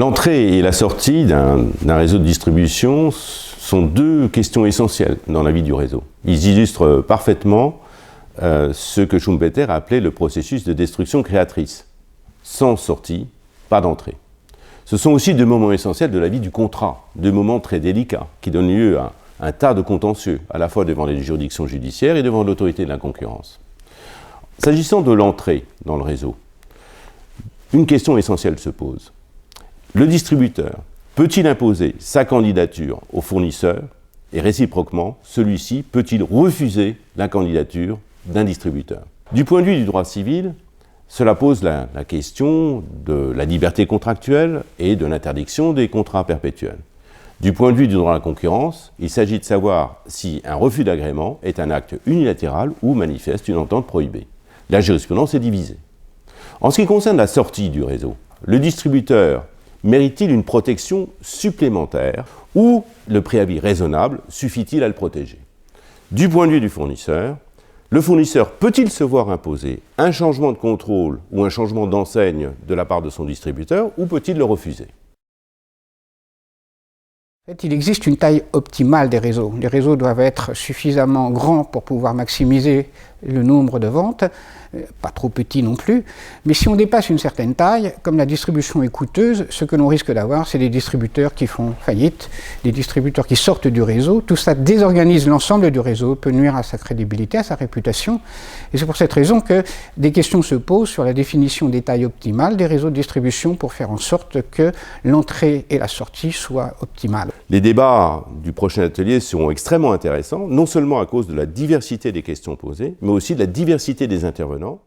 L'entrée et la sortie d'un réseau de distribution sont deux questions essentielles dans la vie du réseau. Ils illustrent parfaitement ce que Schumpeter a appelé le processus de destruction créatrice. Sans sortie, pas d'entrée. Ce sont aussi deux moments essentiels de la vie du contrat, deux moments très délicats qui donnent lieu à un tas de contentieux, à la fois devant les juridictions judiciaires et devant l'autorité de la concurrence. S'agissant de l'entrée dans le réseau, une question essentielle se pose. Le distributeur peut-il imposer sa candidature au fournisseur et réciproquement, celui-ci peut-il refuser la candidature d'un distributeur? Du point de vue du droit civil, cela pose la question de la liberté contractuelle et de l'interdiction des contrats perpétuels. Du point de vue du droit de la concurrence, il s'agit de savoir si un refus d'agrément est un acte unilatéral ou manifeste une entente prohibée. La jurisprudence est divisée. En ce qui concerne la sortie du réseau, le distributeur mérite-t-il une protection supplémentaire ou le préavis raisonnable suffit-il à le protéger? Du point de vue du fournisseur, le fournisseur peut-il se voir imposer un changement de contrôle ou un changement d'enseigne de la part de son distributeur ou peut-il le refuser? En fait, il existe une taille optimale des réseaux. Les réseaux doivent être suffisamment grands pour pouvoir maximiser le nombre de ventes, pas trop petits non plus, mais si on dépasse une certaine taille, comme la distribution est coûteuse, ce que l'on risque d'avoir, c'est des distributeurs qui font faillite, des distributeurs qui sortent du réseau. Tout ça désorganise l'ensemble du réseau, peut nuire à sa crédibilité, à sa réputation, et c'est pour cette raison que des questions se posent sur la définition des tailles optimales des réseaux de distribution pour faire en sorte que l'entrée et la sortie soient optimales. Les débats du prochain atelier seront extrêmement intéressants, non seulement à cause de la diversité des questions posées, mais aussi de la diversité des intervenants.